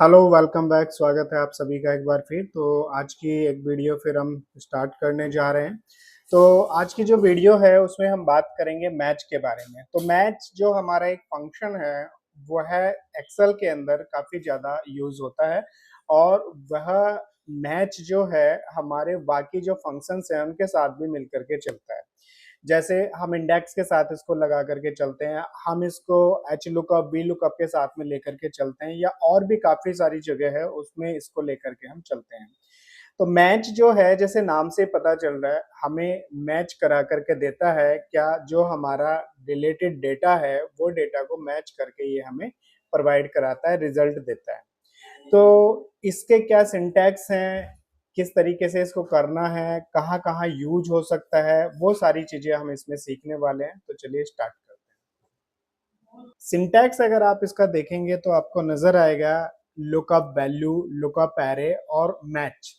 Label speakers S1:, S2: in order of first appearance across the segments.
S1: Hello welcome back. स्वागत है आप सभी का एक बार फिर। तो आज की एक वीडियो फिर हम स्टार्ट करने जा रहे हैं। तो आज की जो वीडियो है उसमें हम बात करेंगे मैच के बारे में। तो मैच जो हमारा एक फंक्शन है वो है एक्सेल के अंदर काफ़ी ज़्यादा यूज़ होता है। और वह मैच जो है हमारे बाकी जो फंक्शंस हैं उनके साथ भी मिल करके चलता है। जैसे हम इंडेक्स के साथ इसको लगा करके चलते हैं, हम इसको एच लुकअप वी लुकअप के साथ में लेकर के चलते हैं, या और भी काफी सारी जगह है उसमें इसको लेकर के हम चलते हैं। तो मैच जो है जैसे नाम से पता चल रहा है हमें मैच करा करके देता है, क्या जो हमारा रिलेटेड डेटा है वो डेटा को मैच करके ये हमें प्रोवाइड कराता है, रिजल्ट देता है। तो इसके क्या सिंटैक्स हैं, किस तरीके से इसको करना है, कहाँ कहाँ यूज हो सकता है, वो सारी चीजें हम इसमें सीखने वाले हैं। तो चलिए स्टार्ट करते हैं। सिंटैक्स अगर आप इसका देखेंगे तो आपको नजर आएगा लुकअप वैल्यू, लुकअप एरे और मैच।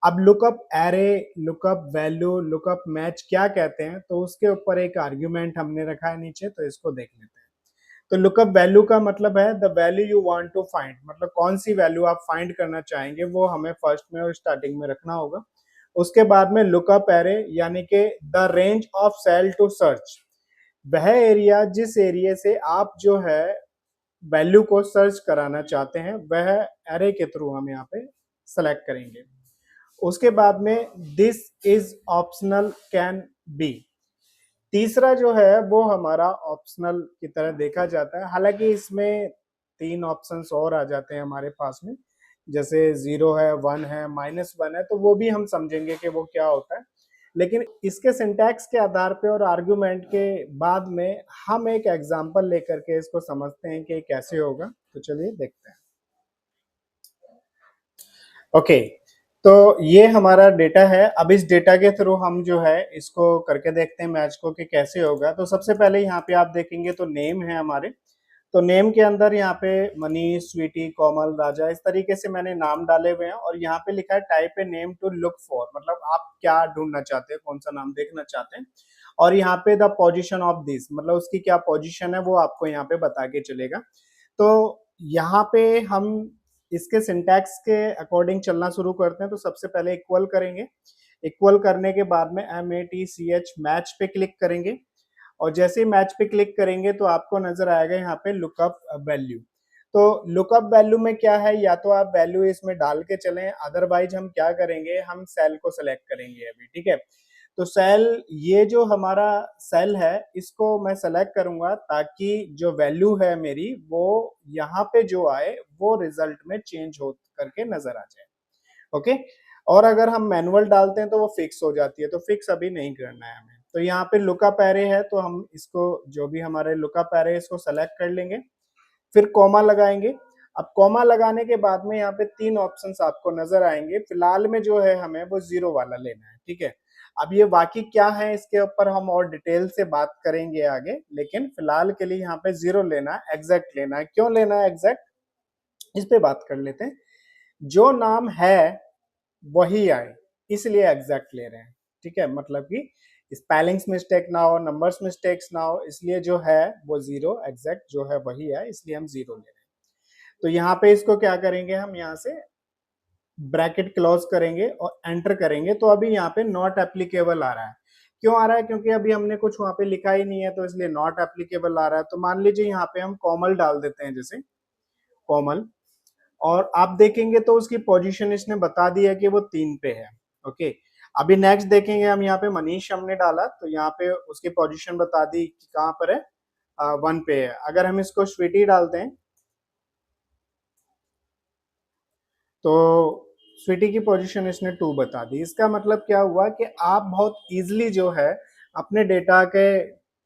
S1: अब lookup array, lookup value, lookup match क्या कहते हैं, तो उसके ऊपर एक आर्ग्यूमेंट हमने रखा है नीचे, तो इसको देख लेते हैं। तो लुकअप वैल्यू का मतलब है the value you want to find, मतलब कौन सी वैल्यू आप फाइंड करना चाहेंगे वो हमें फर्स्ट में और स्टार्टिंग में रखना होगा। उसके बाद में लुकअप एरे यानी कि the range of cell to search, वह एरिया जिस एरिया से आप जो है वैल्यू को सर्च कराना चाहते हैं वह एरे के थ्रू हम यहाँ पे सेलेक्ट करेंगे। उसके बाद में this is optional can be, तीसरा जो है वो हमारा ऑप्शनल की तरह देखा जाता है। हालांकि इसमें तीन ऑप्शंस और आ जाते हैं हमारे पास में, जैसे जीरो है, वन है, माइनस वन है, तो वो भी हम समझेंगे कि वो क्या होता है। लेकिन इसके सिंटैक्स के आधार पे और आर्गुमेंट के बाद में हम एक एग्जांपल लेकर के इसको समझते हैं कि कैसे होगा। तो चलिए देखते हैं। ओके, तो ये हमारा डेटा है। अब इस डेटा के थ्रू हम जो है इसको करके देखते हैं मैच को कि कैसे होगा। तो सबसे पहले यहाँ पे आप देखेंगे तो नेम है हमारे। तो नेम के अंदर यहाँ पे मनीष, स्वीटी, कोमल, राजा, इस तरीके से मैंने नाम डाले हुए हैं। और यहाँ पे लिखा है type a name to look for, मतलब आप क्या ढूंढना चाहते हैं, कौन सा नाम देखना चाहते हैं। और यहाँ पे द पोजीशन ऑफ दिस, मतलब उसकी क्या पोजीशन है वो आपको यहाँ पे बता के चलेगा। तो यहाँ पे हम इसके सिंटैक्स के अकॉर्डिंग चलना शुरू करते हैं। तो सबसे पहले इक्वल करेंगे। इक्वल करने के बाद में MATCH मैच पे क्लिक करेंगे। और जैसे ही मैच पे क्लिक करेंगे तो आपको नजर आएगा यहाँ पे लुकअप वैल्यू। तो लुकअप वैल्यू में क्या है, या तो आप वैल्यू इसमें डाल के चलें, अदरवाइज हम क्या करेंगे, हम सेल को सेलेक्ट करेंगे अभी। ठीक है, तो सेल, ये जो हमारा सेल है इसको मैं सेलेक्ट करूंगा ताकि जो वैल्यू है मेरी वो यहाँ पे जो आए वो रिजल्ट में चेंज हो करके नजर आ जाए। ओके, और अगर हम मैनुअल डालते हैं तो वो फिक्स हो जाती है, तो फिक्स अभी नहीं करना है हमें। तो यहाँ पे लुकअप एरे है तो हम इसको, जो भी हमारे लुकअप एरे इसको सेलेक्ट कर लेंगे, फिर कॉमा लगाएंगे। अब कॉमा लगाने के बाद में यहाँ पे तीन ऑप्शंस आपको नजर आएंगे। फिलहाल में जो है हमें वो जीरो वाला लेना है। ठीक है, अब ये बाकी क्या है इसके ऊपर हम और डिटेल से बात करेंगे आगे, लेकिन फिलहाल के लिए यहाँ पे जीरो लेना है, एग्जैक्ट लेना है। क्यों लेना है एग्जैक्ट, इस पे बात कर लेते हैं। जो नाम है वही आए, इसलिए एग्जैक्ट ले रहे हैं। ठीक है, मतलब कि स्पेलिंग्स मिस्टेक ना हो, नंबर्स मिस्टेक्स ना हो, इसलिए जो है वो जीरो, एग्जैक्ट जो है वही है, इसलिए हम जीरो ले रहे हैं। तो यहाँ पे इसको क्या करेंगे, हम यहाँ से ब्रैकेट क्लोज करेंगे और एंटर करेंगे। तो अभी यहाँ पे नॉट एप्लीकेबल आ रहा है। क्यों आ रहा है, क्योंकि अभी हमने कुछ वहां पे लिखा ही नहीं है, तो इसलिए नॉट एप्लीकेबल आ रहा है। तो मान लीजिए यहाँ पे हम कोमल डाल देते हैं, जैसे कोमल, और आप देखेंगे तो उसकी पोजीशन इसने बता दिया कि वो 3 पे है। ओके, अभी नेक्स्ट देखेंगे हम, यहाँ पे मनीष हमने डाला तो यहाँ पे उसकी पोजीशन बता दी कि कहाँ पर है, 1 पे है। अगर हम इसको स्वीटी डालते हैं तो स्वीटी की पोजीशन इसने 2 बता दी। इसका मतलब क्या हुआ कि आप बहुत इजीली जो है अपने डेटा के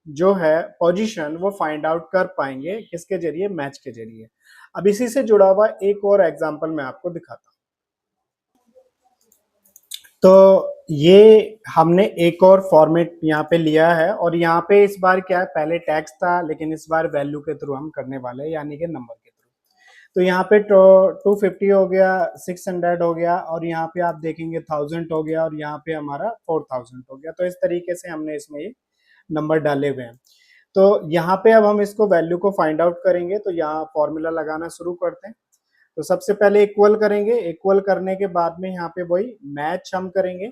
S1: जो है पोजीशन वो फाइंड आउट कर पाएंगे, किसके जरिए, मैच के जरिए। अब इसी से जुड़ा हुआ एक और एग्जांपल मैं आपको दिखाता हूँ। तो ये हमने एक और फॉर्मेट यहाँ पे लिया है, और यहाँ पे इस बार क्या है, पहले टैक्स था लेकिन इस बार वैल्यू के थ्रू हम करने वाले हैं, यानी कि नंबर के थ्रू। तो यहाँ पे 250 हो गया, 600 हो गया, और यहाँ पे आप देखेंगे 1000 हो गया, और यहाँ पे हमारा 4000 हो गया। तो इस तरीके से हमने इसमें ये नंबर डाले हुए हैं। तो यहाँ पे अब हम इसको वैल्यू को फाइंड आउट करेंगे। तो यहाँ फॉर्मूला लगाना शुरू करते हैं। तो सबसे पहले इक्वल करेंगे, इक्वल करने के बाद में यहाँ पे वही मैच हम करेंगे।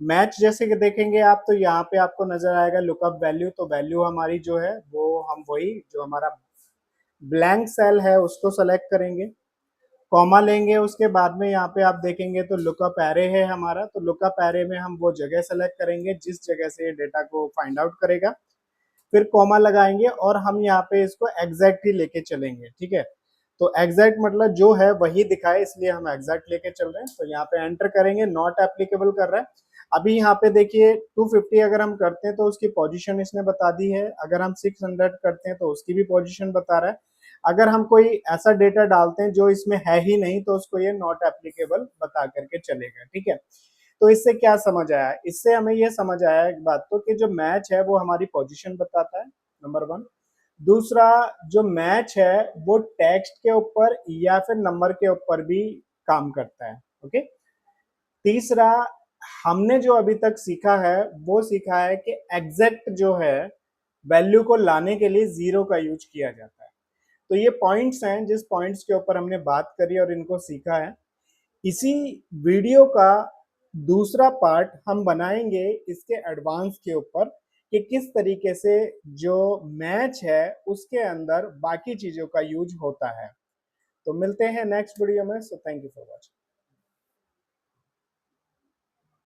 S1: मैच जैसे कि देखेंगे आप तो यहाँ पे आपको नजर आएगा लुकअप वैल्यू, तो वैल्यू हमारी जो है वो हम वही जो हमारा ब्लैंक सेल है उसको सेलेक्ट करेंगे, कॉमा लेंगे, उसके बाद में यहाँ पे आप देखेंगे तो लुकअप एरे है हमारा, तो लुकअप एरे में हम वो जगह सेलेक्ट करेंगे जिस जगह से ये डेटा को फाइंड आउट करेगा, फिर कॉमा लगाएंगे और हम यहाँ पे इसको एग्जैक्ट ही लेके चलेंगे, ठीक है। तो एग्जैक्ट मतलब जो है वही दिखाए, इसलिए हम एग्जैक्ट लेके चल रहे हैं। तो यहाँ पे एंटर करेंगे, नॉट एप्लीकेबल कर रहा है। अभी यहाँ पे देखिए 250 अगर हम करते हैं तो उसकी पोजीशन इसने बता दी है, अगर हम 600 करते हैं तो उसकी भी पोजीशन बता रहा है। अगर हम कोई ऐसा डेटा डालते हैं जो इसमें है ही नहीं तो उसको ये नॉट एप्लीकेबल बता करके चलेगा, ठीक है। तो इससे क्या समझ आया, इससे हमें ये समझ आया एक बात तो कि जो मैच है वो हमारी पोजीशन बताता है, नंबर वन। दूसरा, जो मैच है वो टेक्स्ट के ऊपर या फिर नंबर के ऊपर भी काम करता है, ओके। तीसरा, हमने जो अभी तक सीखा है वो सीखा है कि एग्जैक्ट जो है वैल्यू को लाने के लिए जीरो का यूज किया जाता है। तो ये पॉइंट्स हैं जिस पॉइंट्स के ऊपर हमने बात करी और इनको सीखा है। इसी वीडियो का दूसरा पार्ट हम बनाएंगे इसके एडवांस के ऊपर कि किस तरीके से जो मैच है उसके अंदर बाकी चीजों का यूज होता है। तो मिलते हैं नेक्स्ट वीडियो में। So thank you for watching.